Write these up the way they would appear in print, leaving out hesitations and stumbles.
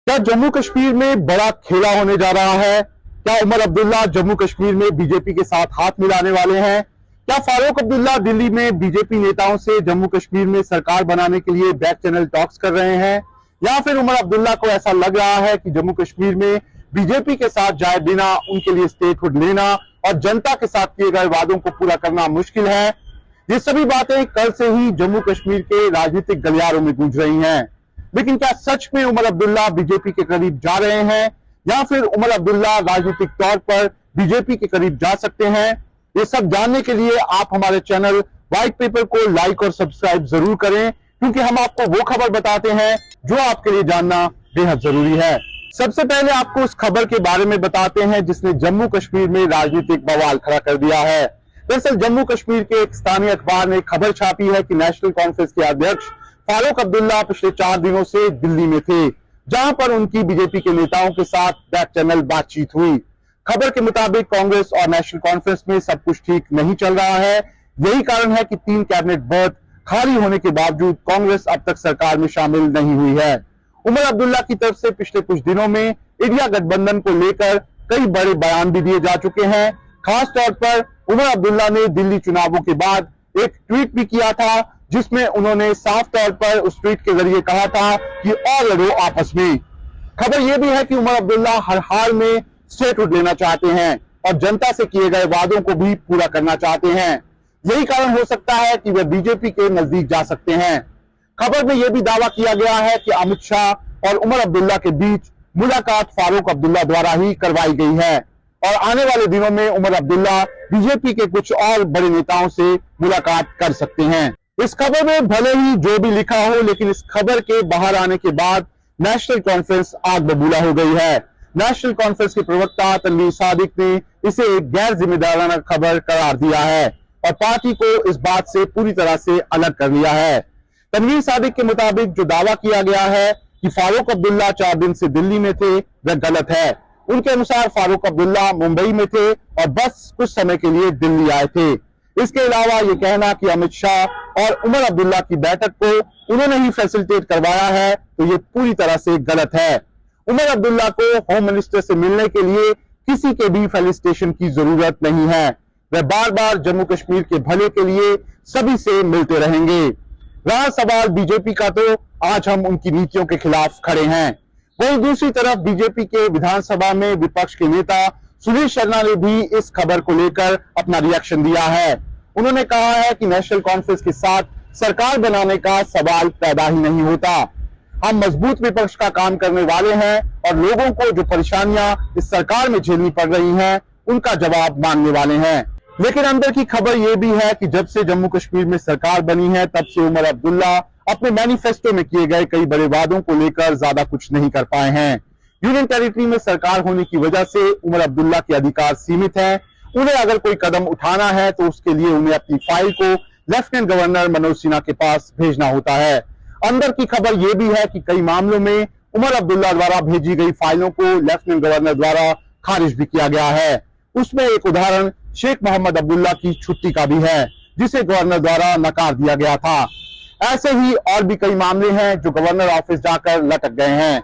क्या जम्मू कश्मीर में बड़ा खेला होने जा रहा है? क्या उमर अब्दुल्ला जम्मू कश्मीर में बीजेपी के साथ हाथ मिलाने वाले हैं? क्या फारूक अब्दुल्ला दिल्ली में बीजेपी नेताओं से जम्मू कश्मीर में सरकार बनाने के लिए बैक चैनल टॉक्स कर रहे हैं? या फिर उमर अब्दुल्ला को ऐसा लग रहा है कि जम्मू कश्मीर में बीजेपी के साथ जाए बिना उनके लिए स्टेटहुड लेना और जनता के साथ किए गए वादों को पूरा करना मुश्किल है? ये सभी बातें कल से ही जम्मू कश्मीर के राजनीतिक गलियारों में गूंज रही हैं। लेकिन क्या सच में उमर अब्दुल्ला बीजेपी के करीब जा रहे हैं या फिर उमर अब्दुल्ला राजनीतिक तौर पर बीजेपी के करीब जा सकते हैं? ये सब जानने के लिए आप हमारे चैनल व्हाइट पेपर को लाइक और सब्सक्राइब जरूर करें, क्योंकि हम आपको वो खबर बताते हैं जो आपके लिए जानना बेहद जरूरी है। सबसे पहले आपको उस खबर के बारे में बताते हैं जिसने जम्मू कश्मीर में राजनीतिक बवाल खड़ा कर दिया है। दरअसल जम्मू कश्मीर के एक स्थानीय अखबार ने खबर छापी है कि नेशनल कॉन्फ्रेंस के अध्यक्ष फारूक अब्दुल्ला पिछले 4 दिनों से दिल्ली में थे, जहां पर उनकी बीजेपी के नेताओं के साथ बैक चैनल बातचीत हुई। खबर के मुताबिक कांग्रेस और नेशनल कॉन्फ्रेंस में सब कुछ ठीक नहीं चल रहा है। यही कारण है कि 3 कैबिनेट बर्थ खाली होने के बावजूद कांग्रेस अब तक सरकार में शामिल नहीं हुई है। उमर अब्दुल्ला की तरफ से पिछले कुछ दिनों में इंडिया गठबंधन को लेकर कई बड़े बयान भी दिए जा चुके हैं। खास तौर पर उमर अब्दुल्ला ने दिल्ली चुनावों के बाद एक ट्वीट भी किया था, जिसमें उन्होंने साफ तौर पर उस ट्वीट के जरिए कहा था कि और लड़ो आपस में। खबर यह भी है कि उमर अब्दुल्ला हर हाल में स्टेटहुड लेना चाहते हैं और जनता से किए गए वादों को भी पूरा करना चाहते हैं। यही कारण हो सकता है कि वे बीजेपी के नजदीक जा सकते हैं। खबर में यह भी दावा किया गया है कि अमित शाह और उमर अब्दुल्ला के बीच मुलाकात फारूक अब्दुल्ला द्वारा ही करवाई गई है और आने वाले दिनों में उमर अब्दुल्ला बीजेपी के कुछ और बड़े नेताओं से मुलाकात कर सकते हैं। इस खबर में भले ही जो भी लिखा हो, लेकिन इस खबर के बाहर आने के बाद नेशनल कॉन्फ्रेंस आग बबूला हो गई है। नेशनल कॉन्फ्रेंस के प्रवक्ता तनवीर सादिक ने इसे एक गैर जिम्मेदाराना खबर करार दिया है और पार्टी को इस बात से पूरी तरह से अलग कर लिया है। तनवीर सादिक के मुताबिक जो दावा किया गया है कि फारूक अब्दुल्ला 4 दिन से दिल्ली में थे, वह गलत है। उनके अनुसार फारूक अब्दुल्ला मुंबई में थे और बस कुछ समय के लिए दिल्ली आए थे। इसके अलावा ये कहना कि अमित शाह और उमर अब्दुल्ला की बैठक को उन्होंने ही फैसिलिटेट करवाया है, तो ये पूरी तरह से गलत है। उमर अब्दुल्ला को होम मिनिस्टर से मिलने के लिए किसी के भी फेलिसिटेशन की जरूरत नहीं है। वह बार बार जम्मू कश्मीर के भले के लिए सभी से मिलते रहेंगे। रहा सवाल बीजेपी का, तो आज हम उनकी नीतियों के खिलाफ खड़े हैं। वहीं दूसरी तरफ बीजेपी के विधानसभा में विपक्ष के नेता सुनील शर्मा ने भी इस खबर को लेकर अपना रिएक्शन दिया है। उन्होंने कहा है कि नेशनल कॉन्फ्रेंस के साथ सरकार बनाने का सवाल पैदा ही नहीं होता। हम मजबूत विपक्ष का काम करने वाले हैं और लोगों को जो परेशानियां इस सरकार में झेलनी पड़ रही हैं, उनका जवाब मांगने वाले हैं। लेकिन अंदर की खबर यह भी है कि जब से जम्मू कश्मीर में सरकार बनी है, तब से उमर अब्दुल्ला अपने मैनिफेस्टो में किए गए कई बड़े वादों को लेकर ज्यादा कुछ नहीं कर पाए हैं। यूनियन टेरिटरी में सरकार होने की वजह से उमर अब्दुल्ला के अधिकार सीमित हैं। उन्हें अगर कोई कदम उठाना है तो उसके लिए उन्हें अपनी फाइल को लेफ्टिनेंट गवर्नर मनोज सिन्हा के पास भेजना होता है। अंदर की खबर यह भी है कि कई मामलों में उमर अब्दुल्ला द्वारा भेजी गई फाइलों को लेफ्टिनेंट गवर्नर द्वारा खारिज भी किया गया है। उसमें एक उदाहरण शेख मोहम्मद अब्दुल्ला की छुट्टी का भी है, जिसे गवर्नर द्वारा नकार दिया गया था। ऐसे ही और भी कई मामले हैं जो गवर्नर ऑफिस जाकर लटक गए हैं।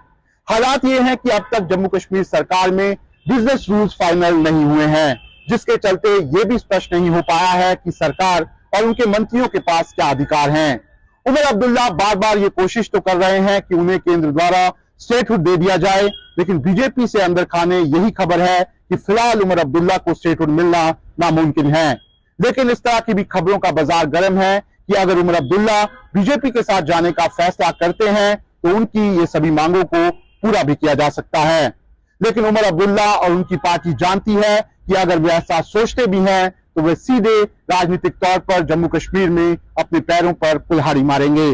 हालात ये हैं कि अब तक जम्मू कश्मीर सरकार में बिजनेस रूल्स फाइनल नहीं हुए हैं, जिसके चलते ये भी स्पष्ट नहीं हो पाया है कि सरकार और उनके मंत्रियों के पास क्या अधिकार हैं। उमर अब्दुल्ला बार बार ये कोशिश तो कर रहे हैं कि उन्हें केंद्र द्वारा स्टेटहुड दे दिया जाए, लेकिन बीजेपी से अंदर खाने यही खबर है कि फिलहाल उमर अब्दुल्ला को स्टेटहुड मिलना नामुमकिन है। लेकिन इस तरह की भी खबरों का बाजार गर्म है कि अगर उमर अब्दुल्ला बीजेपी के साथ जाने का फैसला करते हैं तो उनकी ये सभी मांगों को पूरा भी किया जा सकता है। लेकिन उमर अब्दुल्ला और उनकी पार्टी जानती है कि अगर वे ऐसा सोचते भी हैं तो वे सीधे राजनीतिक तौर पर जम्मू कश्मीर में अपने पैरों पर कुल्हाड़ी मारेंगे।